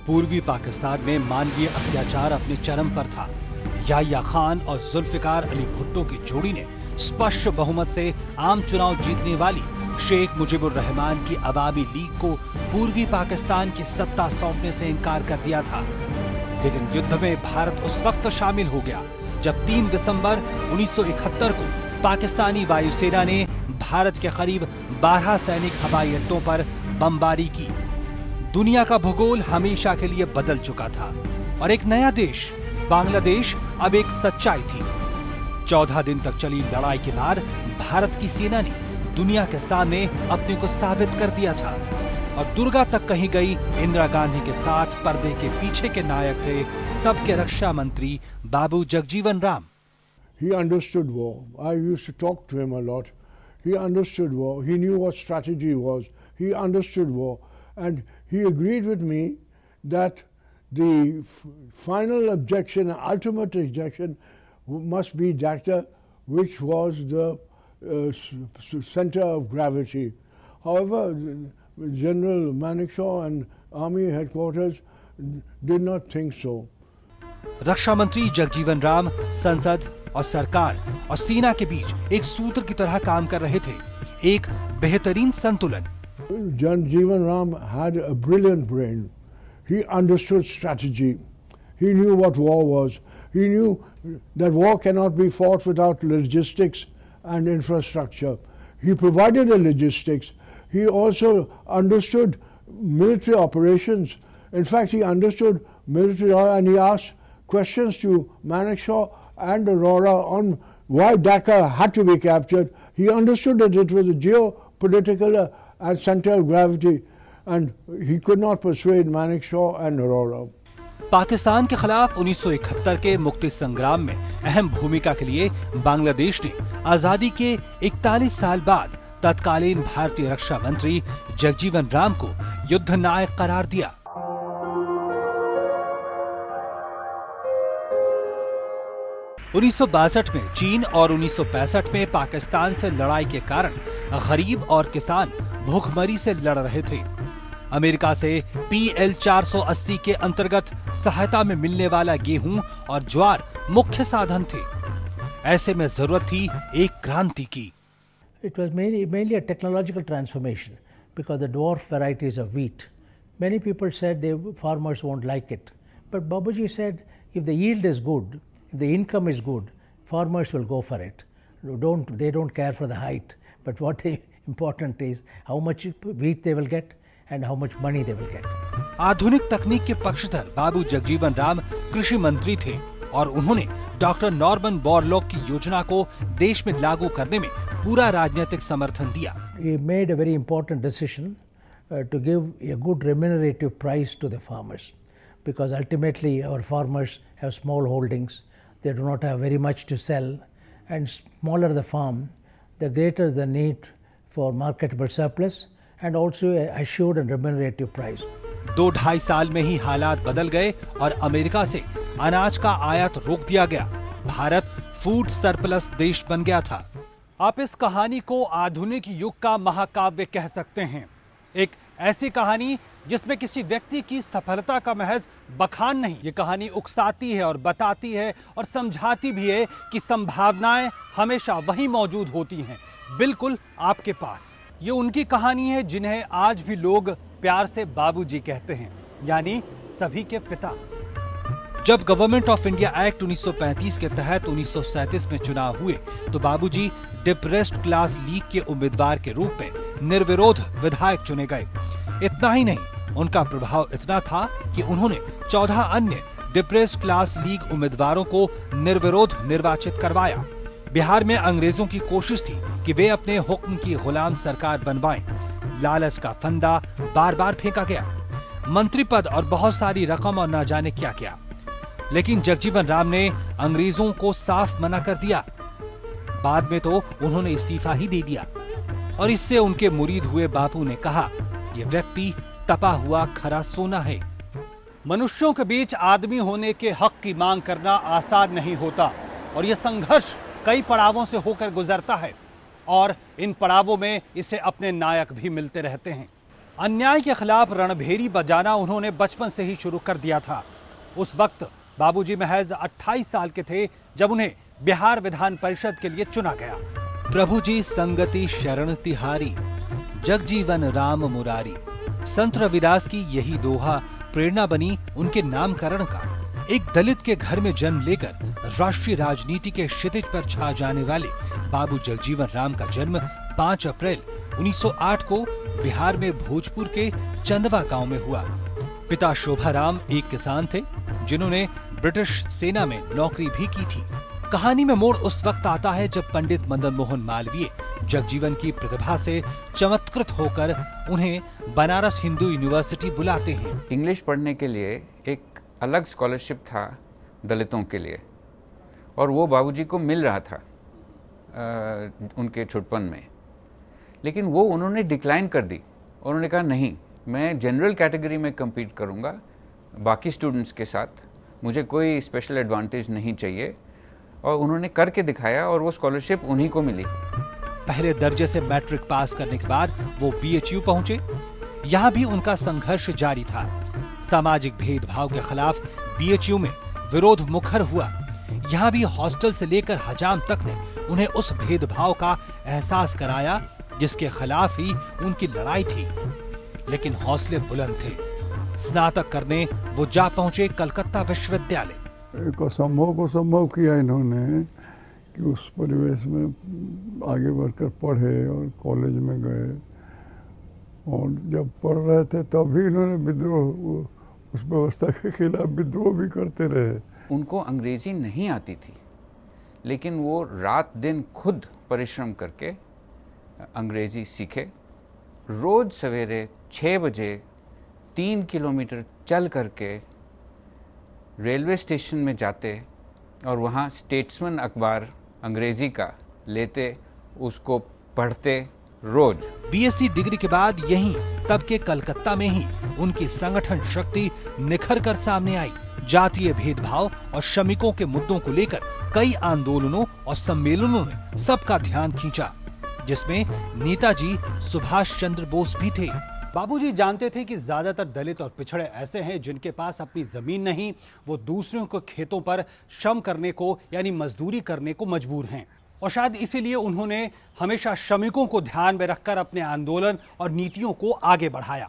पूर्वी पाकिस्तान में मानवीय अत्याचार अपने चरम पर था। याह्या खान और जुल्फिकार अली भुट्टो की जोड़ी ने स्पष्ट बहुमत से आम चुनाव जीतने वाली शेख मुजीबुर रहमान की अवामी लीग को पूर्वी पाकिस्तान की सत्ता सौंपने से इनकार कर दिया था। लेकिन युद्ध में भारत उस वक्त शामिल हो गया जब 3 दिसंबर 1971 को पाकिस्तानी वायुसेना ने भारत के करीब 12 सैनिक हवाई अड्डों पर बमबारी की। दुनिया का भूगोल हमेशा के लिए बदल चुका था और एक नया देश बांग्लादेश अब एक सच्चाई थी। 14 दिन तक चली लड़ाई के बाद भारत की सेना ने दुनिया के सामने अपने को साबित कर दिया था और दुर्गा तक कहीं गई इंदिरा गांधी के साथ पर्दे के पीछे के नायक थे तब के रक्षा मंत्री बाबू Jagjivan Ram. He understood war. I used to talk to him a lot. He understood war. He knew what strategy was. He understood war. And he agreed with me that the final objection, ultimate objection, must be Dhaka, which was the center of gravity. However, General Manekshaw and Army headquarters did not think so. रक्षा मंत्री जगजीवन राम संसद और सरकार और सेना के बीच एक सूत्र की तरह काम कर रहे थे, एक बेहतरीन संतुलन। Jagjeevan Ram had a brilliant brain. He understood strategy. He knew what war was. He knew that war cannot be fought without logistics and infrastructure. He provided the logistics. He also understood military operations. In fact, he understood military and he asked questions to Manekshaw and Aurora on why Dhaka had to be captured. He understood that it was a geopolitical center of gravity and he could not persuade Manekshaw and Aurora. Pakistan के खिलाफ 1971 के मुक्ति संग्राम में अहम भूमिका के लिए बांग्लादेश ने आजादी के 41 साल बाद तत्कालीन भारतीय रक्षा मंत्री जगजीवन राम को युद्ध नायक करार दिया। उन्नीस में चीन और 1965 में पाकिस्तान से लड़ाई के कारण गरीब और किसान भूखमरी से लड़ रहे थे। अमेरिका से PL 480 के अंतर्गत सहायता में मिलने वाला गेहूं और ज्वार मुख्य साधन थे। ऐसे में जरूरत थी एक क्रांति की। It was mainly a technological transformation because the dwarf varieties of wheat. Many people said the farmers won't like it, but Babuji said if the yield is good, if the income is good, farmers will go for it. They don't care for the height, but what is important is how much wheat they will get and how much money they will get. आधुनिक तकनीक के पक्षधर बाबू जगजीवन राम कृषि मंत्री थे और उन्होंने doctor Norman Borlaug की योजना को देश में लागू करने में पूरा राजनीतिक समर्थन दिया। He made a very important decision to give a good remunerative price to the farmers, because ultimately our farmers have small holdings. They do not have very much to sell, and smaller the farm, the greater the need for marketable surplus and also assured and remunerative price. 2-2.5 साल में ही हालात बदल गए और America से अनाज का आयात रोक दिया गया। भारत फूड सरप्लस देश बन गया था। आप इस कहानी को आधुनिक युग का महाकाव्य कह सकते हैं। एक ऐसी कहानी जिसमें किसी व्यक्ति की सफलता का महज बखान नहीं, ये कहानी उकसाती है और बताती है और समझाती भी है कि संभावनाएं हमेशा वहीं मौजूद होती हैं, बिल्कुल आपके पास। ये उनकी कहानी है जिन्हें आज भी लोग प्यार से बाबूजी कहते हैं, यानी सभी के पिता। जब गवर्नमेंट ऑफ इंडिया एक्ट 1935 के तहत 1937 में चुनाव हुए तो बाबूजी डिप्रेस्ड क्लास लीग के उम्मीदवार के रूप में निर्विरोध विधायक चुने गए। इतना ही नहीं, उनका प्रभाव इतना था कि उन्होंने 14 अन्य डिप्रेस्ड क्लास लीग उम्मीदवारों को निर्विरोध निर्वाचित करवाया। बिहार में अंग्रेजों की कोशिश थी कि वे अपने हुक्म की गुलाम सरकार बनवाएं। लालच का फंदा बार बार फेंका गया, मंत्री पद और बहुत सारी रकम और न जाने क्या क्या। लेकिन जगजीवन राम ने अंग्रेजों को साफ मना कर दिया। बाद में तो उन्होंने इस्तीफा ही दे दिया और इससे उनके मुरीद हुए बापू ने कहा, यह व्यक्ति तपा हुआ खरा सोना है। मनुष्यों के बीच आदमी होने के हक की मांग करना आसान नहीं होता और यह संघर्ष कई पड़ावों से होकर गुजरता है और इन पड़ावों में इसे अपने नायक भी मिलते रहते हैं। अन्याय के खिलाफ रणभेरी बजाना उन्होंने बचपन से ही शुरू कर दिया था। उस वक्त बाबूजी महज 28 साल के थे जब उन्हें बिहार विधान परिषद के लिए चुना गया। प्रभु जी संगति शरण तिहारी, जगजीवन राम मुरारी, संत रविदास की यही दोहा प्रेरणा बनी उनके नामकरण का। एक दलित के घर में जन्म लेकर राष्ट्रीय राजनीति के क्षितिज पर छा जाने वाले बाबू जगजीवन राम का जन्म 5 अप्रैल 1908 को बिहार में भोजपुर के चंदवा गांव में हुआ। पिता शोभाराम एक किसान थे जिन्होंने ब्रिटिश सेना में नौकरी भी की थी। कहानी में मोड़ उस वक्त आता है जब पंडित मदन मोहन मालवीय जगजीवन की प्रतिभा से चमत्कृत होकर उन्हें बनारस हिंदू यूनिवर्सिटी बुलाते हैं। इंग्लिश पढ़ने के लिए एक अलग स्कॉलरशिप था दलितों के लिए, और वो बाबूजी को मिल रहा था उनके छुटपन में, लेकिन वो उन्होंने डिक्लाइन कर दी। उन्होंने कहा नहीं, मैं जनरल कैटेगरी में compete करूंगा बाकी स्टूडेंट्स के साथ, मुझे कोई स्पेशल एडवांटेज नहीं चाहिए, और उन्होंने करके दिखाया और वो स्कॉलरशिप उन्हीं को मिली। पहले दर्जे से मैट्रिक पास करने के बाद वो BHU पहुंचे। यहाँ भी उनका संघर्ष जारी था। सामाजिक भेदभाव के खिलाफ BHU में विरोध मुखर हुआ। यहाँ भी हॉस्टल से लेकर हजाम तक ने उन्हें उस भेदभाव का एहसास कराया जिसके खिलाफ ही उनकी लड़ाई थी, लेकिन हौसले बुलंद थे। स्नातक करने वो जा पहुंचे कलकत्ता विश्वविद्यालय। एक असंभव को संभव किया इन्होंने कि उस परिवेश में आगे बढ़कर पढ़े और कॉलेज में गए, और जब पढ़ रहे थे तब भी इन्होंने विद्रोह, उस व्यवस्था के खिलाफ विद्रोह भी करते रहे। उनको अंग्रेजी नहीं आती थी, लेकिन वो रात दिन खुद परिश्रम करके अंग्रेजी सीखे। रोज सवेरे 6 बजे 3 किलोमीटर चल करके रेलवे स्टेशन में जाते और वहाँ स्टेट्समैन अखबार अंग्रेजी का लेते, उसको पढ़ते रोज। BSc डिग्री के बाद यहीं तब के कलकत्ता में ही उनकी संगठन शक्ति निखर कर सामने आई। जातीय भेदभाव और श्रमिकों के मुद्दों को लेकर कई आंदोलनों और सम्मेलनों ने सबका ध्यान खींचा, जिसमें नेताजी सुभाष चंद्र बोस भी थे। बाबूजी जानते थे कि ज्यादातर दलित और पिछड़े ऐसे हैं जिनके पास अपनी जमीन नहीं, वो दूसरों के खेतों पर श्रम करने को यानी मजदूरी करने को मजबूर हैं, और शायद इसीलिए उन्होंने हमेशा श्रमिकों को ध्यान में रखकर अपने आंदोलन और नीतियों को आगे बढ़ाया।